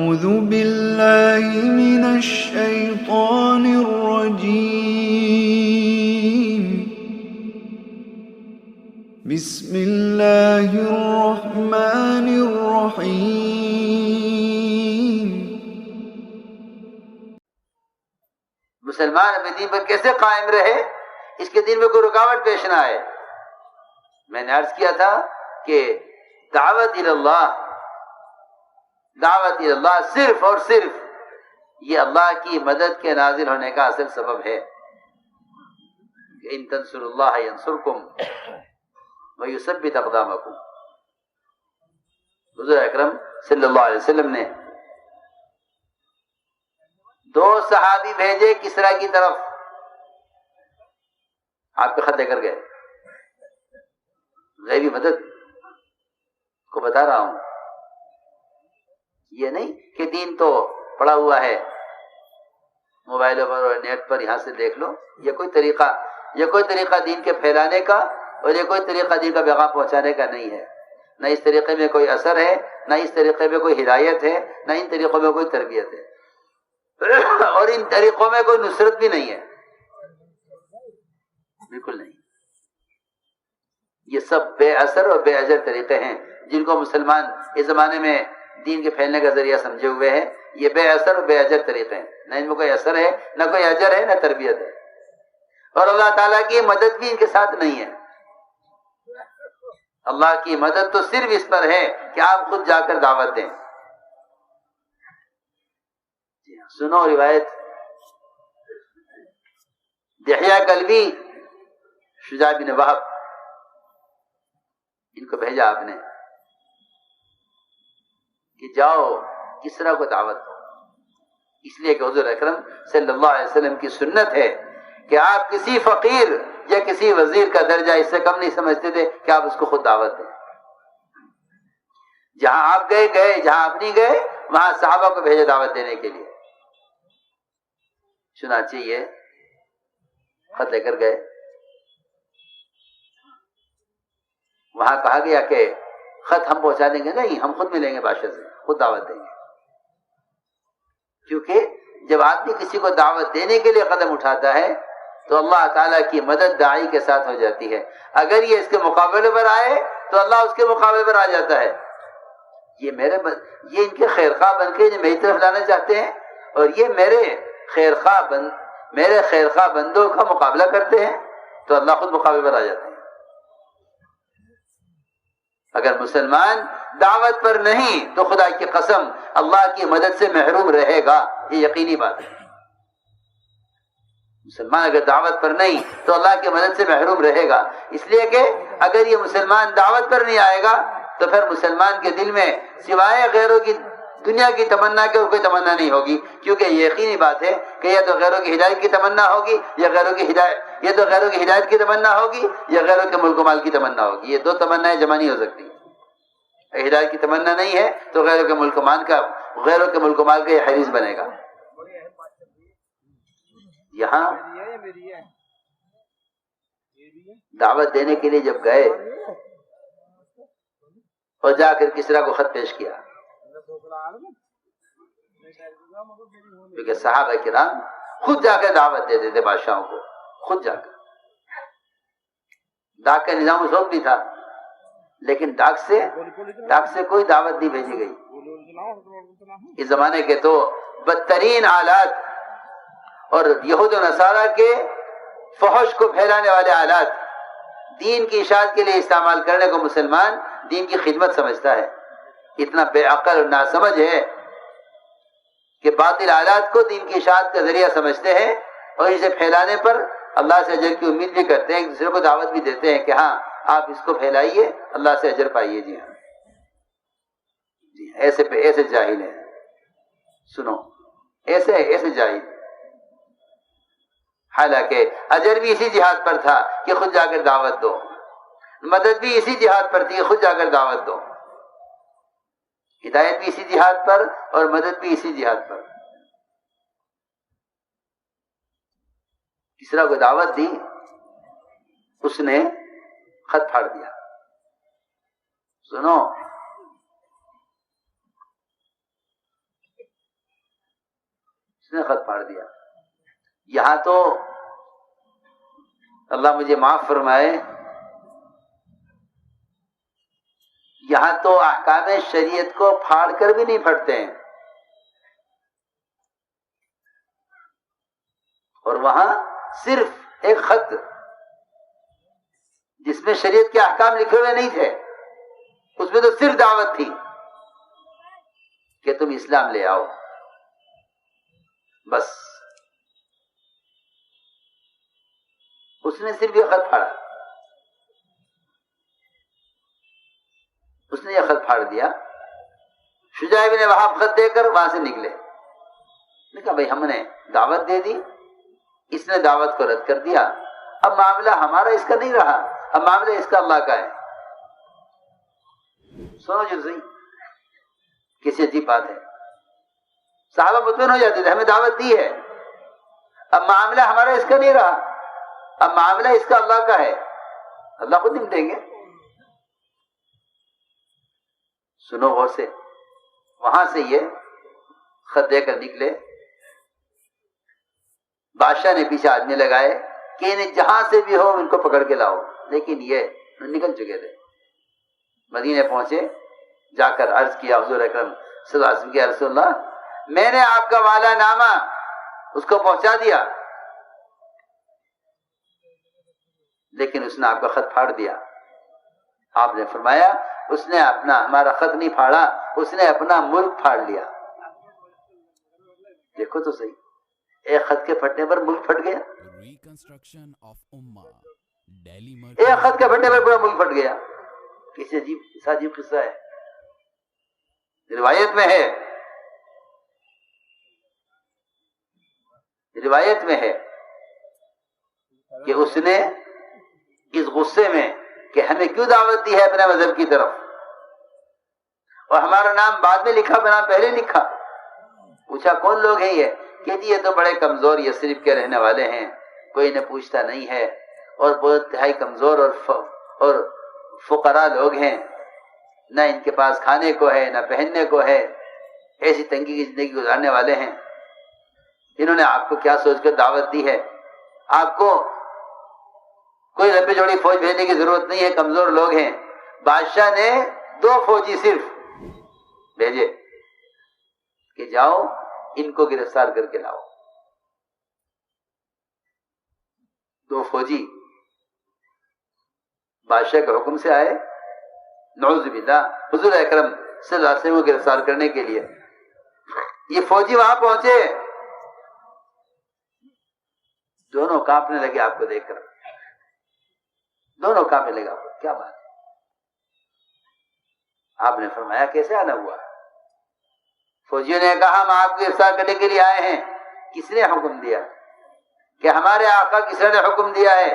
أعوذ بالله من الشيطان الرجيم بسم الله الرحمن الرحيم مسلمان اپنے دین پر کیسے قائم رہے، اس کے دین میں کوئی رکاوٹ پیش نہ آئے۔ میں نے عرض کیا تھا کہ دعوت اللہ صرف اور صرف یہ اللہ کی مدد کے نازل ہونے کا اصل سبب ہے۔ ان تنصروا اللہ ینصرکم ویثبت اقدامکم۔ حضور اکرم صلی اللہ علیہ وسلم نے 2 صحابی بھیجے کسریٰ کی طرف، آپ کے خط لے کر گئے۔ غیبی مدد کو بتا رہا ہوں، یہ نہیں کہ دین تو پڑا ہوا ہے موبائلوں پر اور نیٹ پر، یہاں سے دیکھ لو۔ یہ کوئی طریقہ دین کے پھیلانے کا اور یہ کوئی طریقہ دین کا پیغام پہنچانے کا نہیں ہے۔ نہ اس طریقے میں کوئی اثر ہے، نہ اس طریقے میں کوئی ہدایت ہے، نہ ان طریقوں میں کوئی تربیت ہے، اور ان طریقوں میں کوئی نصرت بھی نہیں ہے، بالکل نہیں۔ یہ سب بے اثر اور بے اجر طریقے ہیں جن کو مسلمان اس زمانے میں دین کے پھیلنے کا ذریعہ سمجھے ہوئے ہیں۔ یہ بے اثر اور بے اجر طریقے ہیں، نہ ان میں کوئی اثر ہے، نہ کوئی اجر ہے، نہ تربیت ہے، اور اللہ تعالیٰ کی مدد بھی ان کے ساتھ نہیں ہے۔ اللہ کی مدد تو صرف اس پر ہے کہ آپ خود جا کر دعوت دیں۔ سنو روایت، دحیہ کلبی، شجاع بن وہب، ان کو بھیجا آپ نے کہ جاؤ کسریٰ کو دعوت دو، اس لیے کہ حضور اکرم صلی اللہ علیہ وسلم کی سنت ہے کہ آپ کسی فقیر یا کسی وزیر کا درجہ اس سے کم نہیں سمجھتے تھے کہ آپ اس کو خود دعوت دیں۔ جہاں آپ گئے، جہاں آپ نہیں گئے وہاں صحابہ کو بھیجے دعوت دینے کے لیے۔ چنانچہ یہ خط لے کر گئے، وہاں کہا گیا کہ خط ہم پہنچا دیں گے، نہیں، ہم خود ملیں گے بادشاہ سے، خود دعوت دیں گے۔ کیونکہ جب آدمی کسی کو دعوت دینے کے لیے قدم اٹھاتا ہے تو اللہ تعالیٰ کی مدد داعی کے ساتھ ہو جاتی ہے۔ اگر یہ اس کے مقابلے پر آئے تو اللہ اس کے مقابلے پر آ جاتا ہے۔ یہ ان کے خیرخواہ بن کے میری طرف لانا چاہتے ہیں، اور یہ میرے خیرخواہ بندوں کا مقابلہ کرتے ہیں، تو اللہ خود مقابلے پر آ جاتے ہیں۔ اگر مسلمان دعوت پر نہیں تو خدا کی قسم اللہ کی مدد سے محروم رہے گا، یہ یقینی بات ہے۔ مسلمان اگر دعوت پر نہیں تو اللہ کی مدد سے محروم رہے گا، اس لیے کہ اگر یہ مسلمان دعوت پر نہیں آئے گا تو پھر مسلمان کے دل میں سوائے غیروں کی دنیا کی تمنا کے اور کوئی تمنا نہیں ہوگی، کیونکہ یہ یقینی بات ہے کہ یا تو غیروں کی ہدایت کی تمنا ہوگی یا غیروں کی ہدایت کی تمنا ہوگی یا غیروں کے ملک و مال کی تمنا ہوگی۔ یہ 2 تمنائیں جمع نہیں ہو سکتی۔ ہدایت کی تمنا نہیں ہے تو غیروں کے ملک و مال کا یہ حریص بنے گا۔ یہاں دعوت دینے کے لیے جب گئے اور جا کر کسریٰ کو خط پیش کیا، کیونکہ صحابہ کرام خود جا کر دعوت دیتے تھے بادشاہوں کو، خود جا کر۔ ڈاک کا نظام اس وقت بھی تھا، لیکن ڈاک سے کوئی دعوت نہیں بھیجی گئی۔ اس زمانے کے تو بدترین آلات اور یہود و نصارہ کے فحش کو پھیلانے والے آلات دین کی اشاعت کے لیے استعمال کرنے کو مسلمان دین کی خدمت سمجھتا ہے۔ اتنا بے عقل اور ناسمجھ ہے کہ باطل آلات کو دین کی اشاعت کا ذریعہ سمجھتے ہیں اور اسے پھیلانے پر اللہ سے اجر کی امید بھی کرتے ہیں، ایک دوسرے کو دعوت بھی دیتے ہیں کہ ہاں آپ اس کو پھیلائیے، اللہ سے اجر پائیے۔ جی ہاں، ایسے جاہل ہیں، سنو، ایسے جاہل۔ حالانکہ اجر بھی اسی جہاد پر تھا کہ خود جا کر دعوت دو، مدد بھی اسی جہاد پر تھی کہ خود جا کر دعوت دو، ہدایت بھی اسی جہاد پر اور مدد بھی اسی جہاد پر۔ کسریٰ کو دعوت دی، اس نے خط پھاڑ دیا۔ سنو، اس نے خط پھاڑ دیا. یہاں تو اللہ مجھے معاف فرمائے، یہاں تو احکام شریعت کو پھاڑ کر بھی نہیں پھٹتے ہیں، اور وہاں صرف ایک خط جس میں شریعت کے احکام لکھے ہوئے نہیں تھے، اس میں تو صرف دعوت تھی کہ تم اسلام لے آؤ، بس. اس نے صرف یہ خط پھاڑا، اس نے یہ خط پھاڑ دیا. شجاع بن وہاب خط دے کر وہاں سے نکلے. نے کہا بھائی ہم نے دعوت دے دی، اس نے دعوت کو رد کر دیا، اب معاملہ ہمارا اس کا نہیں رہا، اب معاملہ اس کا اللہ کا ہے. سنو جو صحیح کسی عجیب بات ہے. صحابہ مطمئن ہو جاتے تھے، ہمیں دعوت دی ہے، اب معاملہ ہمارا اس کا نہیں رہا، اب معاملہ اس کا اللہ کا ہے، اللہ خود نمٹیں گے. سنو غور سے. وہاں سے یہ خط دے کر نکلے. بادشاہ نے پیچھے آدمی لگائے کہ انہیں جہاں سے بھی ہو ان کو پکڑ کے لاؤ، لیکن یہ نکل چکے تھے. مدینے پہنچے، جا کر عرض کیا حضور اکرم صلی اللہ علیہ وسلم کہ رسول اللہ میں نے آپ کا والا نامہ اس کو پہنچا دیا، لیکن اس نے آپ کا خط پھاڑ دیا. آپ نے فرمایا اس نے ہمارا خط نہیں پھاڑا، اس نے اپنا ملک پھاڑ لیا. دیکھو تو صحیح، ایک خط کے پھٹنے پر ملک پھٹ گیا، ایک خط کے پھٹنے پر پورا ملک پھٹ گیا. کسی عجیب قصہ ہے. روایت میں ہے کہ اس نے اس غصے میں کہ ہمیں کیوں دعوت دی ہے اپنے مذہب کی طرف، اور ہمارا نام بعد میں لکھا بنا پہلے لکھا. پوچھا کون لوگ ہیں یہ؟ کہ جی یہ تو بڑے کمزور یثرب کے رہنے والے ہیں، کوئی انہیں پوچھتا نہیں ہے، اور بہت انتہائی کمزور اور فقراء لوگ ہیں، نہ ان کے پاس کھانے کو ہے نہ پہننے کو ہے، ایسی تنگی کی زندگی گزارنے والے ہیں. انہوں نے آپ کو کیا سوچ کر دعوت دی ہے؟ آپ کو کوئی لمبی چوڑی فوج بھیجنے کی ضرورت نہیں ہے، کمزور لوگ ہیں. بادشاہ نے 2 فوجی صرف بھیجے کہ جاؤ ان کو گرفتار کر کے لاؤ. 2 فوجی بادشاہ کے حکم سے آئے، نعوذ باللہ حضور اکرم صلی اللہ علیہ وسلم کو گرفتار کرنے کے لیے. یہ فوجی وہاں پہنچے، دونوں کانپنے لگے آپ کو دیکھ کر، دونوں کانپنے لگا. کیا بات ہے؟ آپ نے فرمایا کیسے آنا ہوا؟ فوجیوں نے کہا ہم آپ کو گرفتار کرنے کے لیے آئے ہیں. کس نے حکم دیا؟ کہ ہمارے آقا کس نے حکم دیا ہے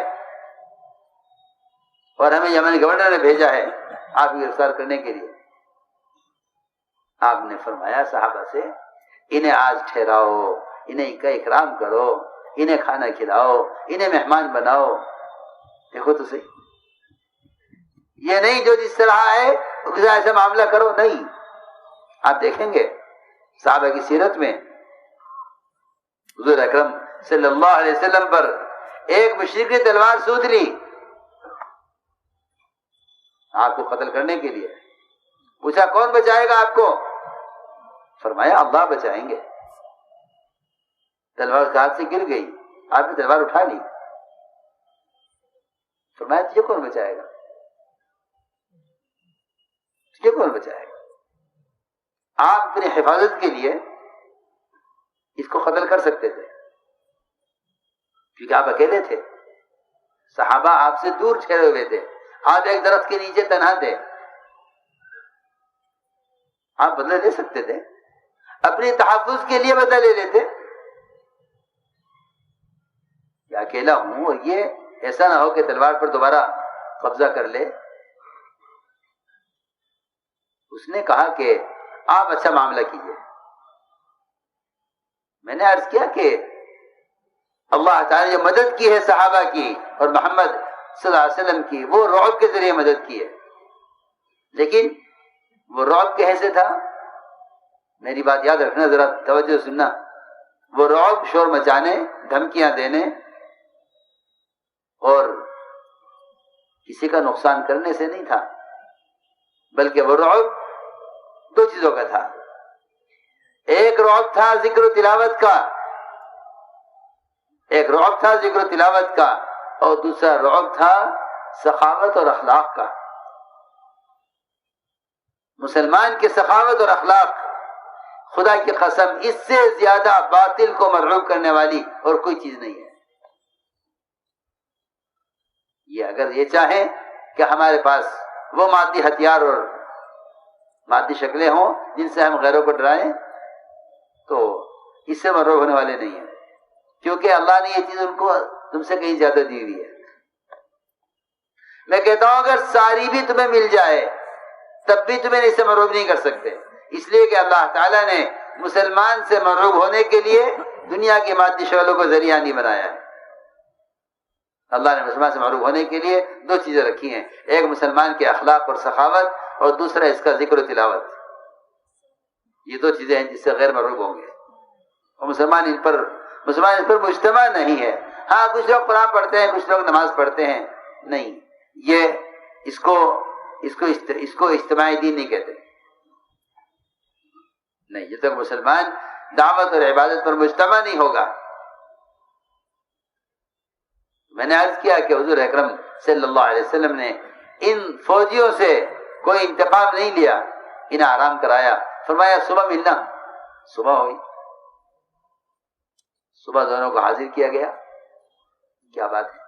اور ہمیں یمن گورنر نے بھیجا ہے آپ کو گرفتار کرنے کے لیے. آپ نے فرمایا صحابہ سے انہیں آج ٹھہراؤ، انہیں ان کا اکرام کرو، انہیں کھانا کھلاؤ، انہیں مہمان بناؤ. دیکھو تو صحیح، یہ نہیں جو جس طرح ہے ایسا معاملہ کرو، نہیں. آپ دیکھیں گے صحابہ کی سیرت میں حضور اکرم صلی اللہ علیہ وسلم پر ایک مشرک نے تلوار سوت لی آپ کو قتل کرنے کے لیے. پوچھا کون بچائے گا آپ کو؟ فرمایا اللہ بچائیں گے. تلوار ہاتھ سے گر گئی، آپ نے تلوار اٹھا لی. فرمایا تجھے کون بچائے گا؟ تجھے کون بچائے گا؟ آپ اپنی حفاظت کے لیے اس کو قتل کر سکتے تھے کیونکہ آپ اکیلے تھے، صحابہ آپ سے دور ٹھہرے ہوئے تھے، آپ ایک درخت کے نیچے تنہا تھے. آپ بدلہ لے سکتے تھے، اپنے تحفظ کے لیے بدلہ لے لیتے. یا اکیلا ہوں اور یہ ایسا نہ ہو کہ تلوار پر دوبارہ قبضہ کر لے. اس نے کہا کہ آپ اچھا معاملہ کیجئے. میں نے عرض کیا کہ اللہ تعالی نے جو مدد کی ہے صحابہ کی اور محمد صلی اللہ علیہ وسلم کی، وہ رعب کے ذریعے مدد کی ہے. لیکن وہ رعب کیسے تھا؟ میری بات یاد رکھنا، ذرا توجہ سننا. وہ رعب شور مچانے، دھمکیاں دینے اور کسی کا نقصان کرنے سے نہیں تھا، بلکہ وہ رعب دو چیزوں کا تھا۔ ایک رعب تھا ذکر و تلاوت کا، ایک رعب تھا ذکر و تلاوت کا، اور دوسرا رعب تھا سخاوت اور اخلاق کا۔ مسلمان کی سخاوت اور اخلاق، خدا کی قسم اس سے زیادہ باطل کو مرعوب کرنے والی اور کوئی چیز نہیں ہے۔ یہ اگر یہ چاہیں کہ ہمارے پاس وہ مادی ہتھیار اور مادی شکلیں ہوں جن سے ہم غیروں کو ڈرائیں، تو اس سے مرعوب ہونے والے نہیں ہیں، کیونکہ اللہ نے یہ چیز ان کو تم سے کہیں زیادہ دی ہوئی ہے۔ میں کہتا ہوں اگر ساری بھی تمہیں مل جائے تب بھی تمہیں اس سے مرعوب نہیں کر سکتے، اس لیے کہ اللہ تعالیٰ نے مسلمان سے مرعوب ہونے کے لیے دنیا کی مادی شکلوں کو ذریعہ نہیں بنایا ہے۔ اللہ نے مسلمان سے مرعوب ہونے کے لیے دو چیزیں رکھی ہیں، ایک مسلمان کے اخلاق اور سخاوت، اور دوسرا اس کا ذکر و تلاوت۔ یہ دو چیزیں ہیں جس سے غیر مرعوب ہوں گے، اور مسلمان اس پر مجتمع نہیں ہے۔ ہاں کچھ لوگ قرآن پڑھتے ہیں، کچھ لوگ نماز پڑھتے ہیں، نہیں، یہ اس کو اجتماعی دین نہیں کہتے۔ نہیں، جب تک مسلمان دعوت اور عبادت پر مجتمع نہیں ہوگا۔ میں نے عرض کیا کہ حضور اکرم صلی اللہ علیہ وسلم نے ان فوجیوں سے کوئی انتقام نہیں لیا، انہیں آرام کرایا، فرمایا صبح ملنا۔ صبح ہوئی، صبح دونوں کو حاضر کیا گیا، کیا بات ہے،